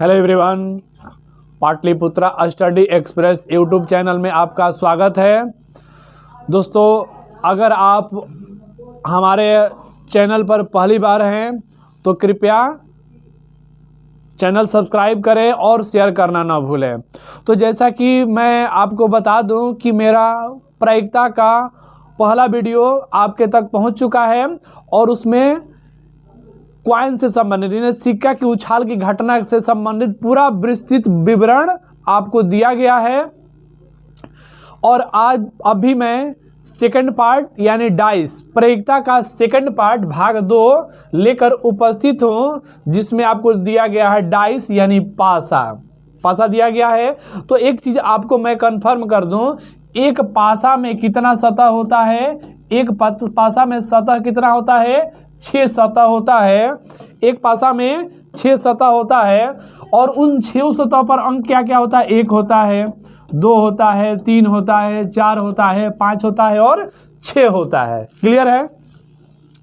Hello everyone, Pataliputra study express YouTube channel में आपका स्वागत है। दोस्तों, अगर आप हमारे चैनल पर पहली बार हैं तो कृपया चैनल सब्सक्राइब करें और शेयर करना ना भूलें। तो जैसा कि मैं आपको बता दूं कि मेरा प्रायिकता का पहला वीडियो आपके तक पहुंच चुका है और उसमें क्वाइन से संबंधित यानी सिक्का की उछाल की घटना से संबंधित पूरा विस्तृत विवरण आपको दिया गया है। और आज अभी मैं सेकंड पार्ट यानी डाइस प्रायिकता का सेकंड पार्ट भाग 2 लेकर उपस्थित हूँ, जिसमें आपको दिया गया है डाइस यानी पासा दिया गया है। तो एक चीज़ आपको मैं कंफर्म कर दूं, एक पासा में कितना सतह होता है? एक पासा में सतह कितना होता है? 6 सतह होता है। एक पासा में 6 सतह होता है और उन 6 सतह पर अंक क्या क्या होता है? 1 होता है, 2 होता है, 3 होता है, 4 होता है, 5 होता है और 6 होता है। क्लियर है?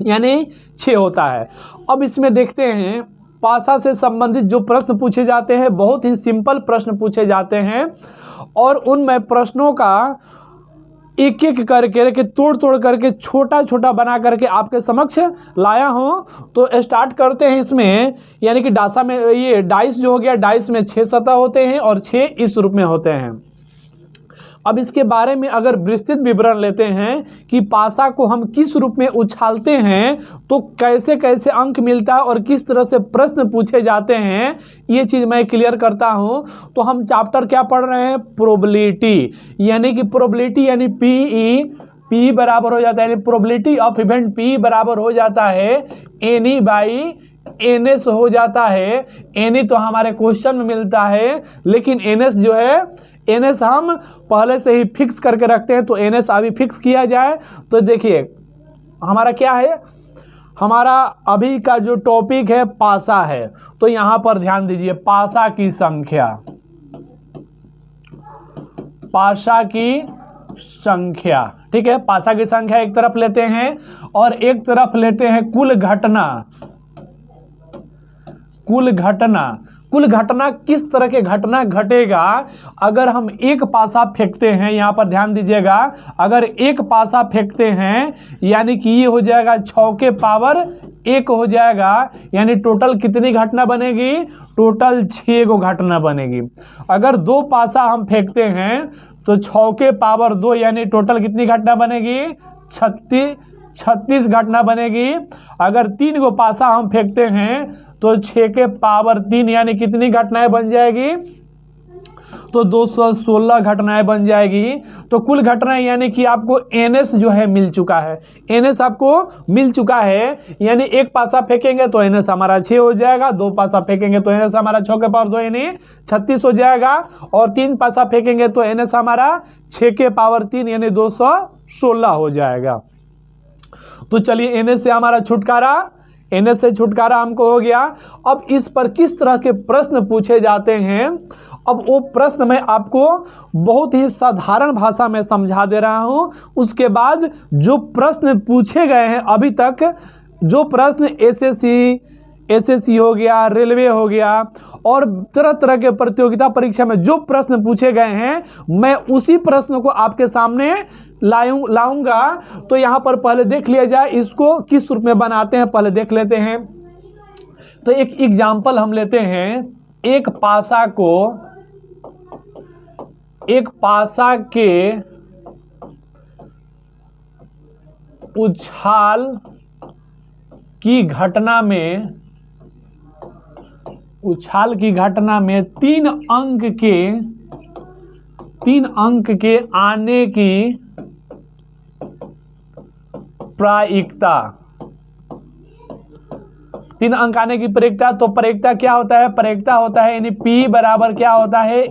यानी 6 होता है। अब इसमें देखते हैं पासा से संबंधित जो प्रश्न पूछे जाते हैं, बहुत ही सिंपल प्रश्न पूछे जाते हैं और उनमें प्रश्नों का एक एक करके तोड़ करके छोटा छोटा बना करके आपके समक्ष लाया हूं। तो स्टार्ट करते हैं इसमें। यानी कि डासा में ये डाइस जो हो गया, डाइस में 6 सतह होते हैं और 6 इस रूप में होते हैं। अब इसके बारे में अगर विस्तृत विवरण लेते हैं कि पासा को हम किस रूप में उछालते हैं तो कैसे कैसे अंक मिलता है और किस तरह से प्रश्न पूछे जाते हैं, ये चीज़ मैं क्लियर करता हूं। तो हम चैप्टर क्या पढ़ रहे हैं? प्रोबेबिलिटी। यानी कि प्रोबेबिलिटी यानी पी बराबर हो जाता है, यानी प्रोबेबिलिटी ऑफ इवेंट पी बराबर हो जाता है एनी बाई एनएस हो जाता है। एनी तो हमारे क्वेश्चन में मिलता है, लेकिन एनएस जो है, एनएस हम पहले से ही फिक्स करके रखते हैं। तो एनएस अभी फिक्स किया जाए तो देखिए हमारा क्या है, हमारा अभी का जो टॉपिक है पासा है। तो यहां पर ध्यान दीजिए, पासा की संख्या, पासा की संख्या, ठीक है। पासा की संख्या एक तरफ लेते हैं और एक तरफ लेते हैं कुल घटना। कुल घटना किस तरह के घटना घटेगा अगर हम एक पासा फेंकते हैं? यहां पर ध्यान दीजिएगा, अगर एक पासा फेंकते हैं यानी कि ये हो जाएगा 6 के पावर 1 हो जाएगा। यानी टोटल कितनी घटना बनेगी? टोटल 6 को घटना बनेगी। अगर 2 पासा हम फेंकते हैं तो 6 के पावर 2 यानी टोटल कितनी घटना बनेगी? 36 घटना बनेगी। अगर 3 को पासा हम फेंकते हैं तो 6 के पावर 3 यानी कितनी घटनाएं बन जाएगी? तो 216 घटनाएं बन जाएगी। तो कुल घटनाएं यानी कि आपको एनएस जो है मिल चुका है। एनएस आपको मिल चुका है, यानी एक पासा फेंकेंगे तो एनएस हमारा 6 हो जाएगा, 2 पासा फेंकेंगे तो एनएस हमारा 6 के पावर 2 यानी 36 हो जाएगा और 3 पासा फेंकेंगे तो एनएस हमारा 6 के पावर 3 यानी 216 हो जाएगा। तो चलिए एनएस से हमारा छुटकारा, एनएस से छुटकारा हमको हो गया। अब इस पर किस तरह के प्रश्न पूछे जाते हैं, अब वो प्रश्न मैं आपको बहुत ही साधारण भाषा में समझा दे रहा हूं। उसके बाद जो प्रश्न पूछे गए हैं अभी तक, जो प्रश्न एसएससी हो गया, रेलवे हो गया और तरह तरह के प्रतियोगिता परीक्षा में जो प्रश्न पूछे गए हैं, मैं उसी प्रश्न को आपके सामने लाऊंगा। तो यहां पर पहले देख लिया जाए इसको किस रूप में बनाते हैं, पहले देख लेते हैं। तो एक एग्जाम्पल हम लेते हैं, एक पासा के उछाल की घटना में 3 अंक के आने की प्रायिकता, 3 अंक आने की प्रायिकता। तो प्रायिकता क्या होता है? प्रायिकता होता है यानी P बराबर क्या होता है?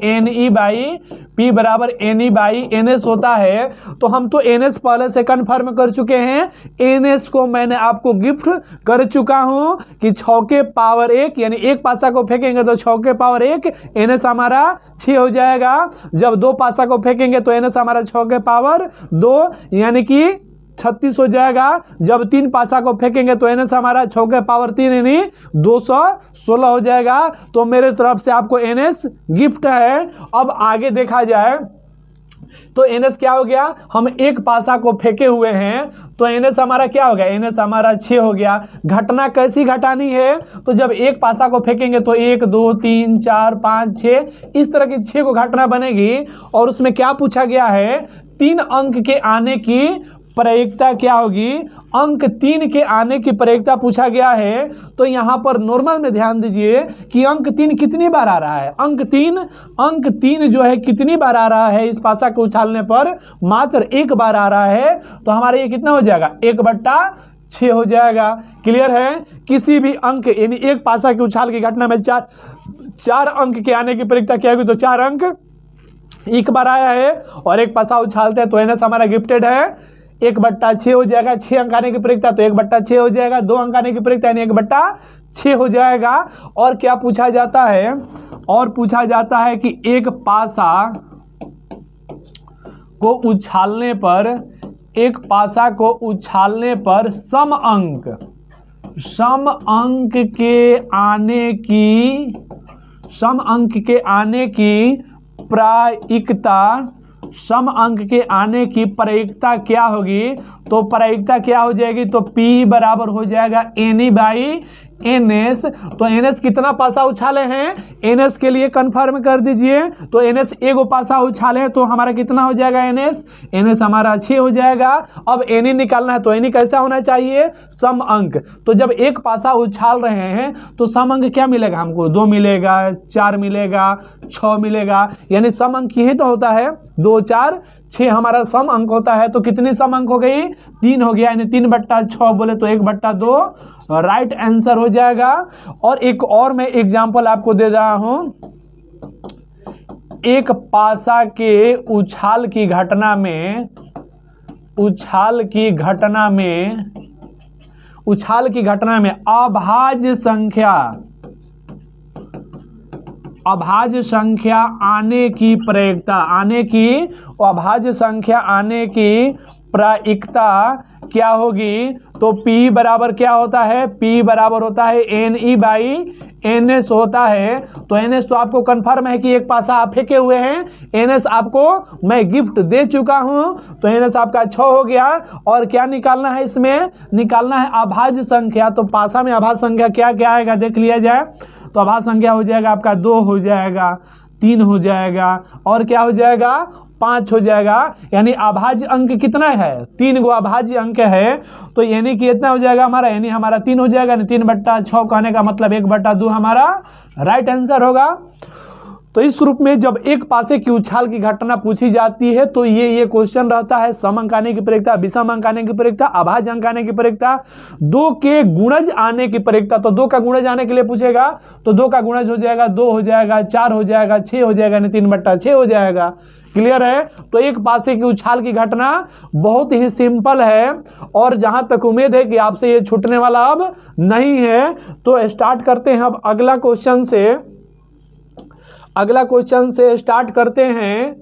P बराबर NE बाई NS होता है। तो हम तो NS पहले से कन्फर्म कर चुके हैं। NS को मैंने आपको गिफ्ट कर चुका हूं कि 6 के पावर 1 यानी एक पासा को फेंकेंगे तो 6 के पावर 1 NS हमारा 6 हो जाएगा। जब 2 पासा को फेंकेंगे तो NS हमारा 6 के पावर 2 यानी कि 36 हो जाएगा। जब 3 पासा को फेंकेंगे तो NS हमारा 6 के पावर 3 यानी 216 हो जाएगा। तो मेरे तरफ से आपको NS गिफ्ट है। अब आगे देखा जाए तो NS क्या हो गया, हम 1 पासा को फेंके हुए हैं तो NS हमारा क्या हो गया, NS हमारा 6 हो गया। घटना कैसी घटानी है, तो जब 1 पासा को फेंकेंगे तो 1 2 3 4 5 6 इस तरह की 6 को घटना बनेगी। और उसमें क्या पूछा गया है, 3 अंक के आने की प्रायिकता क्या होगी, अंक 3 के आने की प्रायिकता पूछा गया है। तो यहाँ पर नॉर्मल में ध्यान दीजिए कि अंक 3 कितनी बार आ रहा है, अंक 3 जो है कितनी बार आ रहा है, इस पासा को उछालने पर मात्र 1 बार आ रहा है। तो हमारा ये कितना हो जाएगा, 1/6 हो जाएगा। क्लियर है। किसी भी अंक यानी 1 पासा के उछाल की घटना में 4 अंक के आने की प्रायिकता क्या होगी, तो 4 अंक 1 बार आया है और 1 पासा उछालते हैं तो NS हमारा गिफ्टेड है। 1/6 हो जाएगा। 6 अंक आने की प्रायिकता तो 1/6 हो जाएगा। 2 अंक आने की प्रायिकता यानी 1/6 हो जाएगा। और क्या पूछा जाता है, और पूछा जाता है कि 1 पासा को उछालने पर, 1 पासा को उछालने पर सम अंक के आने की प्रायिकता, सम अंक के आने की प्रायिकता क्या होगी, तो प्रायिकता क्या हो जाएगी, तो P बराबर हो जाएगा NE/NS। तो NS कितना पासा उछाले हैं, NS के लिए कंफर्म कर दीजिए। तो NS 1 पासा उछाले हैं तो हमारा कितना हो जाएगा, NS हमारा 6 हो जाएगा। अब NE निकालना है तो NE कैसा होना चाहिए, सम अंक। तो जब 1 पासा उछाल रहे हैं तो सम अंक क्या मिलेगा हमको, 2 मिलेगा, 4 मिलेगा, 6 मिलेगा। यानी सम अंक यही तो होता है, 2 4 6 हमारा सम अंक होता है। तो कितनी सम अंक हो गई, 3 हो गया। यानी 3/6 बोले तो 1/2 राइट आंसर हो जाएगा। और एक और मैं एग्जांपल आपको दे रहा हूं, 1 पासा के उछाल की घटना में अभाज्य संख्या आने की प्रायिकता क्या होगी, तो P बराबर क्या होता है, P बराबर होता है NE/NS होता है। तो NS तो आपको कंफर्म है कि 1 पासा आप फेंके हुए हैं, NS आपको मैं गिफ्ट दे चुका हूं। तो NS आपका 6 हो गया। और क्या निकालना है, इसमें निकालना है अभाज्य संख्या। तो पासा में अभाज्य संख्या क्या क्या आएगा देख लिया जाए। तो अभाज्य संख्या हो जाएगा आपका 2 हो जाएगा, 3 हो जाएगा और क्या हो जाएगा, 5 हो जाएगा। यानी अभाज्य अंक कितना है, 3 गो अभाज्य अंक है। तो यानी कि इतना हो जाएगा हमारा, यानी हमारा 3 हो जाएगा। 3/6 कहने का मतलब 1/2 हमारा राइट आंसर होगा। तो इस रूप में जब 1 पासे की उछाल की घटना पूछी जाती है तो ये क्वेश्चन रहता है, सम अंक आने की प्रायिकता, विषम अंक आने की प्रायिकता, अभाज्य अंक आने की प्रायिकता, 2 के गुणज आने की प्रायिकता। तो 2 का गुणज आने के लिए पूछेगा तो 2 का गुणज हो जाएगा, 2 हो जाएगा, 4 हो जाएगा, 6 हो जाएगा, यानी 3/6 हो जाएगा। क्लियर है। तो 1 पासे की उछाल की घटना बहुत ही सिंपल है और जहां तक उम्मीद है कि आपसे ये छूटने वाला अब नहीं है। तो स्टार्ट करते हैं अब अगला क्वेश्चन से स्टार्ट करते हैं।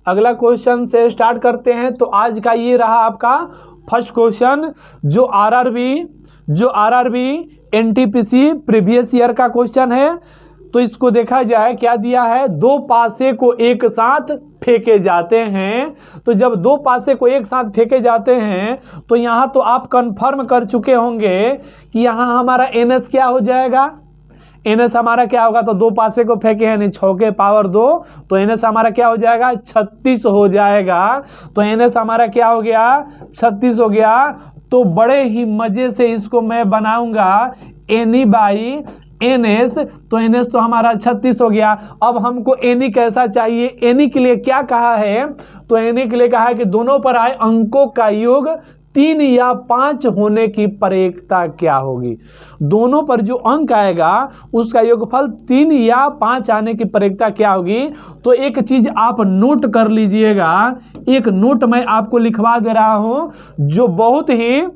अगला क्वेश्चन से स्टार्ट करते हैं। तो आज का ये रहा आपका फर्स्ट क्वेश्चन, जो आरआरबी एनटीपीसी प्रीवियस ईयर का क्वेश्चन है। तो इसको देखा जाए, क्या दिया है, 2 पासे को एक साथ फेंके जाते हैं। तो जब 2 पासे को एक साथ फेंके जाते हैं तो यहाँ तो आप कंफर्म कर चुके होंगे कि यहाँ हमारा NS क्या हो जाएगा, NS हमारा क्या होगा, तो 2 पासे को फेंके हैं 6 के पावर 2, तो NS हमारा क्या हो जाएगा, 36 हो जाएगा। तो NS हमारा क्या हो गया, 36 हो गया। तो बड़े ही मजे से इसको मैं बनाऊंगा NE/NS। तो NS तो हमारा 36 हो गया। अब हमको NE कैसा चाहिए, NE के लिए क्या कहा है, तो NE के लिए कहा है कि दोनों पर आए अंकों का योग 3 या 5 होने की प्रायिकता क्या होगी। दोनों पर जो अंक आएगा उसका योगफल 3 या 5 आने की प्रायिकता क्या होगी। तो एक चीज आप नोट कर लीजिएगा, एक नोट मैं आपको लिखवा दे रहा हूं जो बहुत ही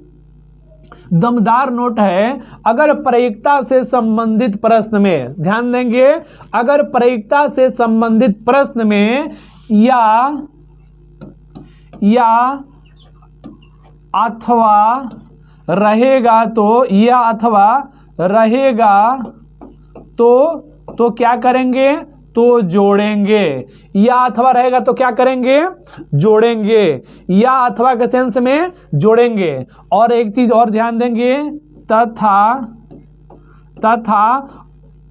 दमदार नोट है। अगर प्रायिकता से संबंधित प्रश्न में ध्यान देंगे, अगर प्रायिकता से संबंधित प्रश्न में या अथवा रहेगा तो, या अथवा रहेगा तो क्या करेंगे, तो जोड़ेंगे। या अथवा रहेगा तो क्या करेंगे, जोड़ेंगे। या अथवा के सेंस में जोड़ेंगे। और एक चीज और ध्यान देंगे, तथा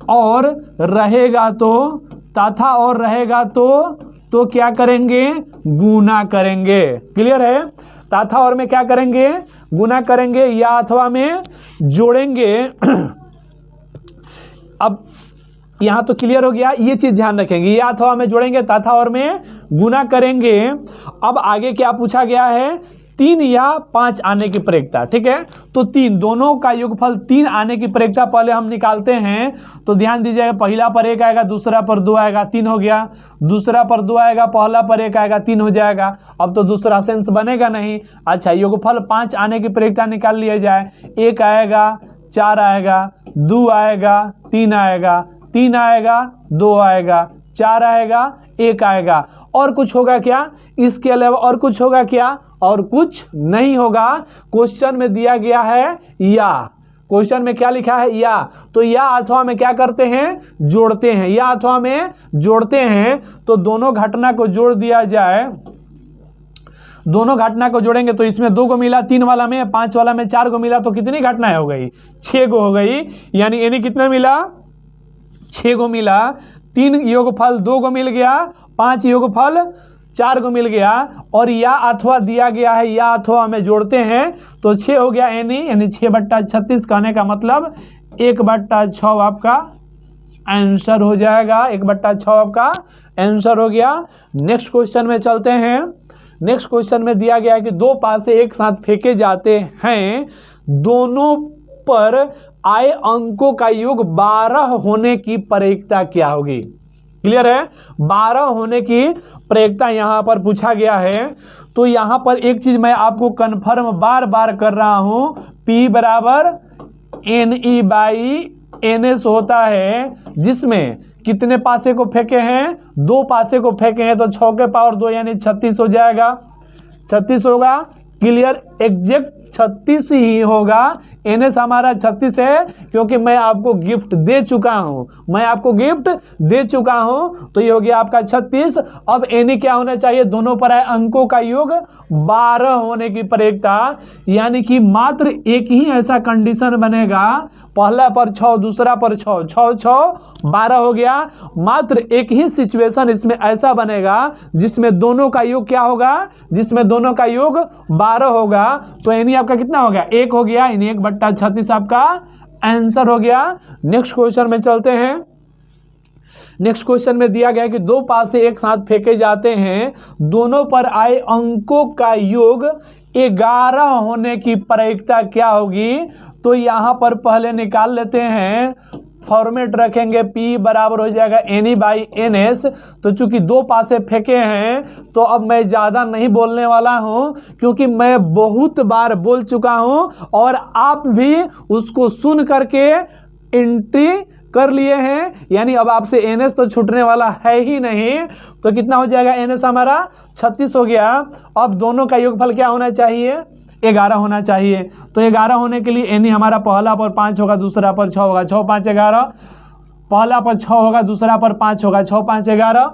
और रहेगा तो, तथा और रहेगा तो क्या करेंगे, गुना करेंगे। क्लियर है? तथा और में क्या करेंगे, गुना करेंगे। या अथवा में जोड़ेंगे। अब यहां तो क्लियर हो गया, ये चीज ध्यान रखेंगे, या अथवा में जोड़ेंगे, तथा और में गुना करेंगे। अब आगे क्या पूछा गया है, 3 या 5 आने की प्रयोक्ता। ठीक है, तो 3 दोनों का योगफल 3 आने की प्रयोक्ता पहले हम निकालते हैं। तो ध्यान दीजिएगा, पहला पर 1 आएगा, दूसरा पर 2 आएगा, 3 हो गया। दूसरा पर 2 आएगा, पहला पर 1 आएगा, 3 हो जाएगा। अब तो दूसरा सेंस बनेगा नहीं। अच्छा, योगफल 5 आने की प्रयोक्ता निकाल लिया जाए। 1 आएगा, 4 आएगा, 2 आएगा, 3 आएगा, 3 आएगा, 2 आएगा, 4 आएगा, 1 आएगा। और कुछ होगा क्या, इसके अलावा और कुछ होगा क्या, और कुछ नहीं होगा। क्वेश्चन में दिया गया है या, क्वेश्चन में क्या लिखा है, या। तो या अथवा में क्या करते हैं, जोड़ते हैं। या अथवा में जोड़ते हैं, तो दोनों घटना को जोड़ दिया जाए। दोनों घटना को जोड़ेंगे तो इसमें 2 को मिला, 3 वाला में, 5 वाला में 4 को मिला, तो कितनी घटनाएं हो गई, 6 को हो गई। यानी यानी कितना मिला, 6 को मिला। 3 योगफल 2 को मिल गया, 5 योगफल 4 को मिल गया। और या अथवा दिया गया है, या अथवा में जोड़ते हैं तो 6 हो गया एनी, यानी 6/36। कहने का मतलब 1/6 आपका आंसर हो जाएगा। 1/6 आपका आंसर हो गया। नेक्स्ट क्वेश्चन में चलते हैं। नेक्स्ट क्वेश्चन में दिया गया है कि 2 पासे एक साथ फेंके जाते हैं, दोनों पर आए अंकों का योग 12 होने की प्रयोक्ता क्या होगी। क्लियर है? 12 होने की प्रयोक्ता यहां पर पूछा गया है। तो यहां पर एक चीज मैं आपको कन्फर्म बार बार कर रहा हूं, P बराबर NE/NS होता है, जिसमें कितने पासे को फेंके हैं, 2 पासे को फेंके हैं, तो 6 के पावर 2 यानी 36 हो जाएगा। 36 होगा। क्लियर? एग्जैक्ट 36 ही होगा। NS हमारा 36 है, क्योंकि मैं आपको गिफ्ट दे चुका हूं, मैं आपको गिफ्ट दे चुका हूं। तो ये हो गया आपका 36। अब NE क्या होना चाहिए, दोनों पर आए अंकों का योग 12 होने की प्रयोक्ता। यानी कि मात्र एक ही ऐसा कंडीशन बनेगा, पहला पर 6, दूसरा पर 6, 6 6 12 हो गया। मात्र एक ही सिचुएशन इसमें ऐसा बनेगा जिसमें दोनों का योग क्या होगा, जिसमें दोनों का योग 12 होगा। तो यानी आपका कितना हो गया, 1 हो गया। यानी 1/36 आपका आंसर हो गया। नेक्स्ट क्वेश्चन में चलते हैं। नेक्स्ट क्वेश्चन में दिया गया है कि 2 पासे एक साथ फेंके जाते हैं, दोनों पर आए अंकों का योग 11 होने की प्रयोक्ता क्या होगी। तो यहां पर पहले निकाल लेते हैं, फॉर्मेट रखेंगे, P बराबर हो जाएगा NE/NS। तो चूंकि 2 पासे फेंके हैं तो अब मैं ज़्यादा नहीं बोलने वाला हूं, क्योंकि मैं बहुत बार बोल चुका हूं और आप भी उसको सुन करके एंट्री कर लिए हैं। यानी अब आपसे NS तो छूटने वाला है ही नहीं। तो कितना हो जाएगा, NS हमारा 36 हो गया। अब दोनों का योगफल क्या होना चाहिए, 11 होना चाहिए। तो 11 होने के लिए NE हमारा पहला पर 5 होगा, दूसरा पर 6 होगा, 6 5 11। पहला पर 6 होगा, दूसरा पर 5 होगा, 6 5 11।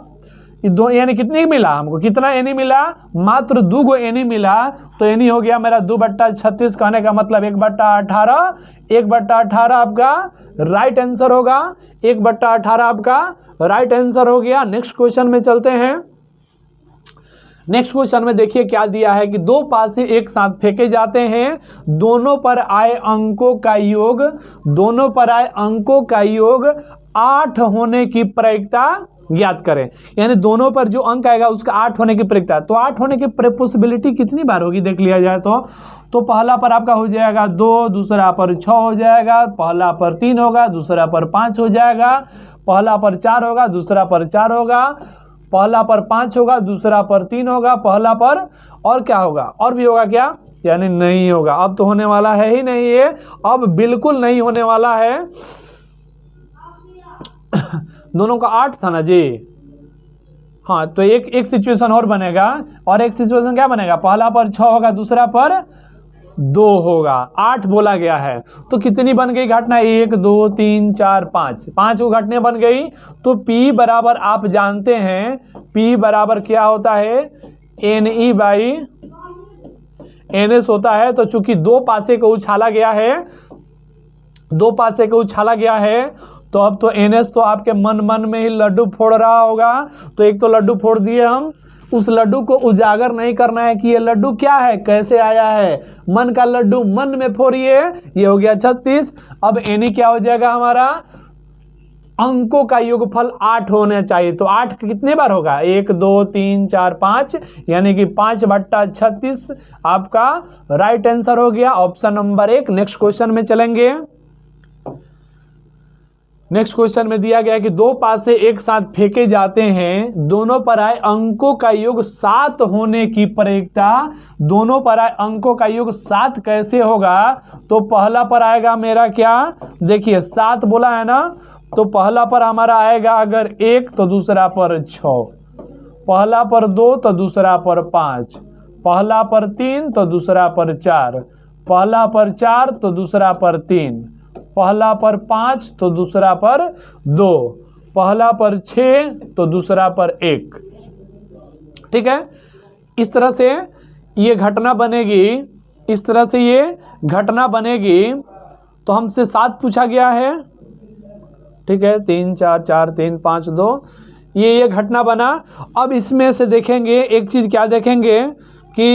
दो यानी कितनी मिला हमको, कितना NE मिला, मात्र 2 गो NE मिला। तो NE हो गया मेरा 2/36। कहने का मतलब 1/18। 1/18 आपका राइट आंसर होगा। 1/18 आपका राइट आंसर हो गया। नेक्स्ट क्वेश्चन में चलते हैं। नेक्स्ट क्वेश्चन में देखिए क्या दिया है कि 2 पासे एक साथ फेंके जाते हैं, दोनों पर आए अंकों का योग, दोनों पर आए अंकों का योग 8 होने की प्रयोक्ता ज्ञात करें। यानी दोनों पर जो अंक आएगा उसका 8 होने की प्रयोक्ता। तो 8 होने की पॉसिबिलिटी कितनी बार होगी देख लिया जाए तो पहला पर आपका हो जाएगा 2, दूसरा पर 6 हो जाएगा, पहला पर 3 होगा, दूसरा पर 5 हो जाएगा, पहला पर 4 होगा, दूसरा पर 4 होगा, पहला पर 5 होगा, दूसरा पर 3 होगा, पहला पर और क्या होगा, और भी होगा क्या, यानी नहीं होगा। अब तो होने वाला है ही नहीं, ये अब बिल्कुल नहीं होने वाला है। दोनों का 8 था ना जी, हाँ, तो एक सिचुएशन और बनेगा, और एक सिचुएशन क्या बनेगा, पहला पर 6 होगा, दूसरा पर 2 होगा, 8 बोला गया है। तो कितनी बन गई घटना, 1 2 3 4 5, 5 को घटने बन गई। तो P बराबर आप जानते हैं, P बराबर क्या होता है, NE/NS होता है। तो चूंकि 2 पासे को उछाला गया है, 2 पासे को उछाला गया है, तो अब तो NS तो आपके मन में ही लड्डू फोड़ रहा होगा। तो एक तो लड्डू फोड़ दिए हम, उस लड्डू को उजागर नहीं करना है कि ये लड्डू क्या है, कैसे आया है, मन का लड्डू मन में फोड़िए। ये हो गया 36। अब NE क्या हो जाएगा हमारा, अंकों का योगफल 8 होना चाहिए। तो 8 कितने बार होगा, 1 2 3 4 5, यानी कि 5/36 आपका राइट आंसर हो गया, ऑप्शन नंबर 1। नेक्स्ट क्वेश्चन में चलेंगे। नेक्स्ट क्वेश्चन में दिया गया कि 2 पासे एक साथ फेंके जाते हैं, दोनों पर आए अंकों का योग 7 होने की प्रयोगता। दोनों पर आए अंकों का योग 7 कैसे होगा, तो पहला पर आएगा मेरा क्या, देखिए 7 बोला है ना, तो पहला पर हमारा आएगा अगर 1 तो दूसरा पर 6, पहला पर 2 तो दूसरा पर 5, पहला पर 3 तो दूसरा पर 4, पहला पर 4 तो दूसरा पर 3, पहला पर 5 तो दूसरा पर 2, पहला पर 6 तो दूसरा पर 1। ठीक है, इस तरह से ये घटना बनेगी, इस तरह से ये घटना बनेगी। तो हमसे 7 पूछा गया है, ठीक है, 3 4 4 3 5 2, ये घटना बना। अब इसमें से देखेंगे एक चीज़, क्या देखेंगे कि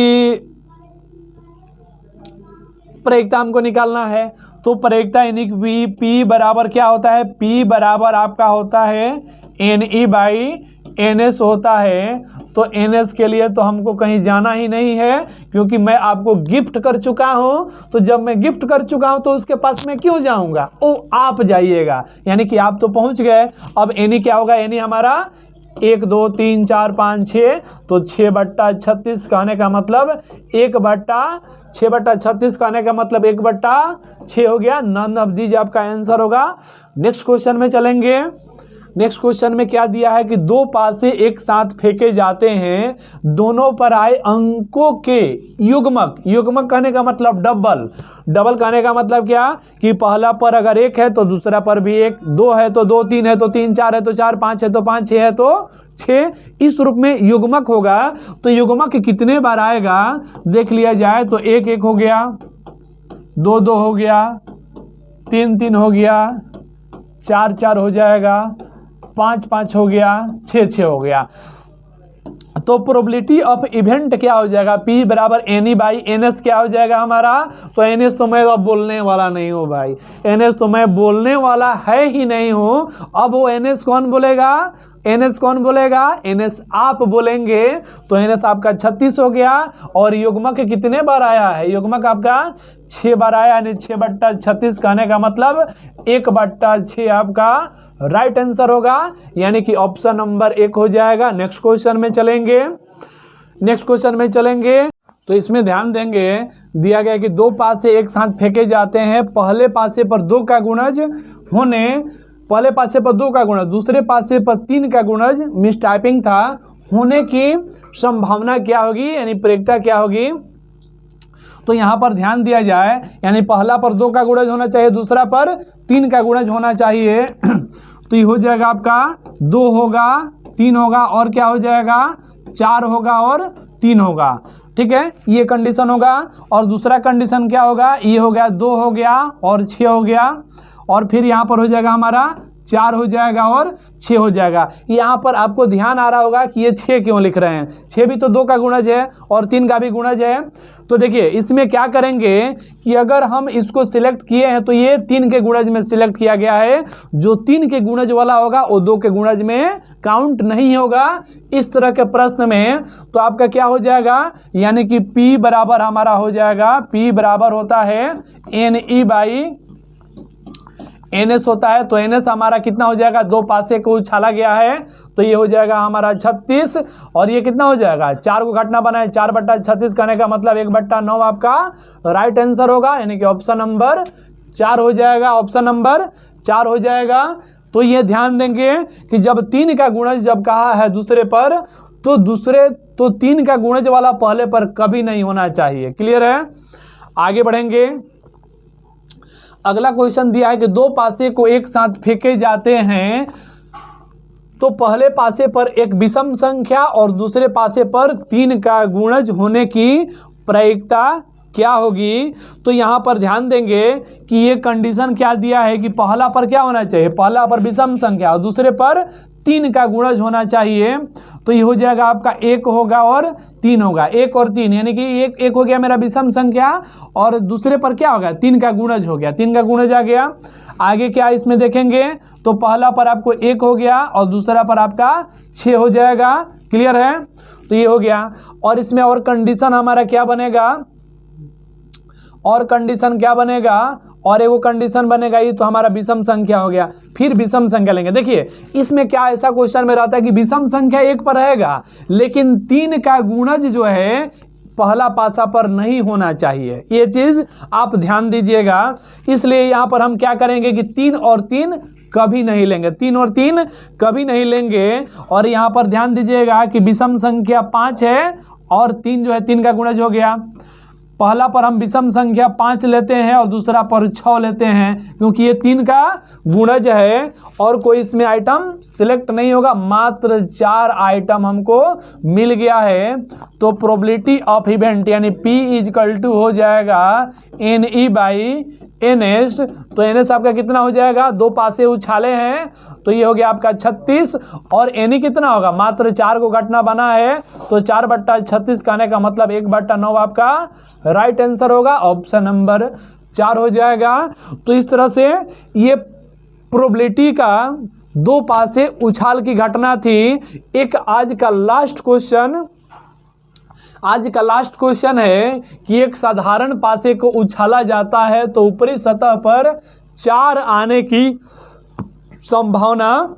प्रयोगता हमको निकालना है। तो प्रयोगता यानी कि P बराबर क्या होता है, P बराबर आपका होता है NE/NS होता है। तो NS के लिए तो हमको कहीं जाना ही नहीं है, क्योंकि मैं आपको गिफ्ट कर चुका हूं। तो जब मैं गिफ्ट कर चुका हूं तो उसके पास मैं क्यों जाऊंगा, ओ आप जाइएगा, यानी कि आप तो पहुंच गए। अब NE क्या होगा, NE हमारा 1 2 3 4 5 6, तो 6/36 कहने का मतलब 6/36 कहने का मतलब 1/6 हो गया। नन ऑफ दीज आपका आंसर होगा। नेक्स्ट क्वेश्चन में चलेंगे। नेक्स्ट क्वेश्चन में क्या दिया है कि 2 पासे एक साथ फेंके जाते हैं, दोनों पर आए अंकों के युग्मक, युग्मक कहने का मतलब डबल, डबल कहने का मतलब क्या कि पहला पर अगर 1 है तो दूसरा पर भी 1, 2 है तो 2, 3 है तो 3, 4 है तो 4, 5 है तो 5, 6 है तो 6, इस रूप में युग्मक होगा। तो युग्मक कितने बार आएगा देख लिया जाए तो 1 1 हो गया, 2 2 हो गया, 3 3 हो गया, 4 4 हो जाएगा, 5 5 हो गया, 6 6 हो गया। तो प्रोबेबिलिटी ऑफ इवेंट क्या हो जाएगा, P बराबर NE/NS क्या हो जाएगा हमारा। तो NS तो मैं अब बोलने वाला नहीं हूँ भाई, NS तो मैं बोलने वाला है ही नहीं हूँ। अब वो NS कौन बोलेगा, NS कौन बोलेगा, NS आप बोलेंगे। तो NS आपका 36 हो गया। और युग्मक कितने बार आया है, युग्मक आपका 6 बार आया, यानी 6/36 कहने का मतलब 1/6 आपका राइट आंसर होगा, यानी कि ऑप्शन नंबर 1 हो जाएगा। नेक्स्ट क्वेश्चन में चलेंगे। नेक्स्ट क्वेश्चन में चलेंगे तो इसमें ध्यान देंगे, दिया गया कि 2 पासे एक साथ फेंके जाते हैं, पहले पासे पर 2 का गुणज होने, पहले पासे पर 2 का गुणज, दूसरे पासे पर 3 का गुणज, मिस टाइपिंग था, होने की संभावना क्या होगी, यानी प्रेरिकता क्या होगी। तो यहाँ पर ध्यान दिया जाए, यानी पहला पर 2 का गुणज होना चाहिए, दूसरा पर 3 का गुणज होना चाहिए। तो ये हो जाएगा आपका 2 होगा, 3 होगा, और क्या हो जाएगा 4 होगा और 3 होगा। ठीक है, ये कंडीशन होगा। और दूसरा कंडीशन क्या होगा, ये हो गया 2 हो गया और 6 हो गया, और फिर यहाँ पर हो जाएगा हमारा 4 हो जाएगा और 6 हो जाएगा। यहाँ पर आपको ध्यान आ रहा होगा कि ये 6 क्यों लिख रहे हैं, 6 भी तो 2 का गुणज है और 3 का भी गुणज है। तो देखिए इसमें क्या करेंगे कि अगर हम इसको सिलेक्ट किए हैं तो ये 3 के गुणज में सिलेक्ट किया गया है, जो 3 के गुणज वाला होगा वो 2 के गुणज में काउंट नहीं होगा इस तरह के प्रश्न में। तो आपका क्या हो जाएगा, यानी कि P बराबर हमारा हो जाएगा, P बराबर होता है NE/NS होता है। तो NS हमारा कितना हो जाएगा, 2 पासे को उछाला गया है, तो ये हो जाएगा हमारा 36, और ये कितना हो जाएगा, 4 को घटना बना है, 4/36 कहने का मतलब 1/9 आपका राइट आंसर होगा, यानी कि ऑप्शन नंबर 4 हो जाएगा, ऑप्शन नंबर 4 हो जाएगा। तो ये ध्यान देंगे कि जब 3 का गुणज जब कहा है दूसरे पर, तो 3 का गुणज वाला पहले पर कभी नहीं होना चाहिए। क्लियर है? आगे बढ़ेंगे। अगला क्वेश्चन दिया है कि 2 पासे को एक साथ फेंके जाते हैं तो पहले पासे पर एक विषम संख्या और दूसरे पासे पर 3 का गुणज होने की प्रायिकता क्या होगी। तो यहाँ पर ध्यान देंगे कि ये कंडीशन क्या दिया है कि पहला पर क्या होना चाहिए, पहला पर विषम संख्या और दूसरे पर 3 का गुणज होना चाहिए। तो ये हो जाएगा आपका 1 होगा और 3 होगा, 1 और 3, यानी कि एक हो गया मेरा विषम संख्या और दूसरे पर क्या होगा, 3 का गुणज हो गया, 3 का गुणज आ गया। आगे क्या इसमें देखेंगे तो पहला पर आपको 1 हो गया और दूसरा पर आपका 6 हो जाएगा। क्लियर है? तो ये हो गया। और इसमें और कंडीशन हमारा क्या बनेगा, और कंडीशन क्या बनेगा, और एगो कंडीशन बनेगा, ये तो हमारा विषम संख्या हो गया। फिर विषम संख्या लेंगे। देखिए इसमें क्या ऐसा क्वेश्चन में रहता है कि विषम संख्या 1 पर रहेगा लेकिन 3 का गुणज जो है पहला पासा पर नहीं होना चाहिए, ये चीज आप ध्यान दीजिएगा। इसलिए यहाँ पर हम क्या करेंगे कि 3 और 3 कभी नहीं लेंगे, 3 और 3 कभी नहीं लेंगे। और यहाँ पर ध्यान दीजिएगा कि विषम संख्या 5 है और 3 जो है 3 का गुणज हो गया। पहला पर हम विषम संख्या 5 लेते हैं और दूसरा पर 6 लेते हैं क्योंकि ये 3 का गुणज है और कोई इसमें आइटम सिलेक्ट नहीं होगा, मात्र 4 आइटम हमको मिल गया है। तो प्रोबेबिलिटी ऑफ इवेंट यानी P = हो जाएगा NE/NS। तो NS आपका कितना हो जाएगा, 2 पासे उछाले हैं तो ये हो गया आपका 36 और NE कितना होगा, मात्र 4 को घटना बना है तो 4/36 कहने का मतलब 1/9 आपका राइट आंसर होगा, ऑप्शन नंबर 4 हो जाएगा। तो इस तरह से ये प्रोबेबिलिटी का 2 पासे उछाल की घटना थी। एक आज का लास्ट क्वेश्चन है कि एक साधारण पासे को उछाला जाता है तो ऊपरी सतह पर 4 आने की संभावना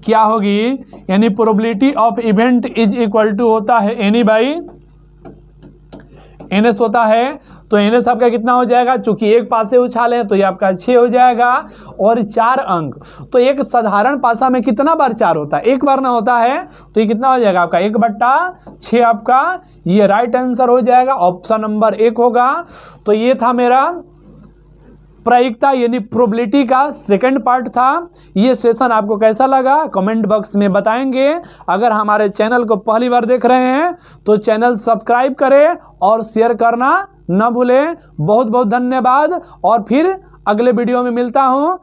क्या होगी, यानी प्रोबेबिलिटी ऑफ इवेंट = होता है NE/NS होता है। तो NS आपका कितना हो जाएगा, चूंकि एक पासे उछाले तो ये आपका 6 हो जाएगा और 4 अंक। तो एक साधारण पासा में कितना बार 4 होता है, एक बार ना होता है, तो ये कितना हो जाएगा आपका 1/6 आपका ये राइट आंसर हो जाएगा, ऑप्शन नंबर 1 होगा। तो ये था मेरा प्रायिकता यानी प्रोबेबिलिटी का सेकंड पार्ट था। ये सेशन आपको कैसा लगा कमेंट बॉक्स में बताएंगे। अगर हमारे चैनल को पहली बार देख रहे हैं तो चैनल सब्सक्राइब करें और शेयर करना न भूलें। बहुत बहुत धन्यवाद और फिर अगले वीडियो में मिलता हूँ।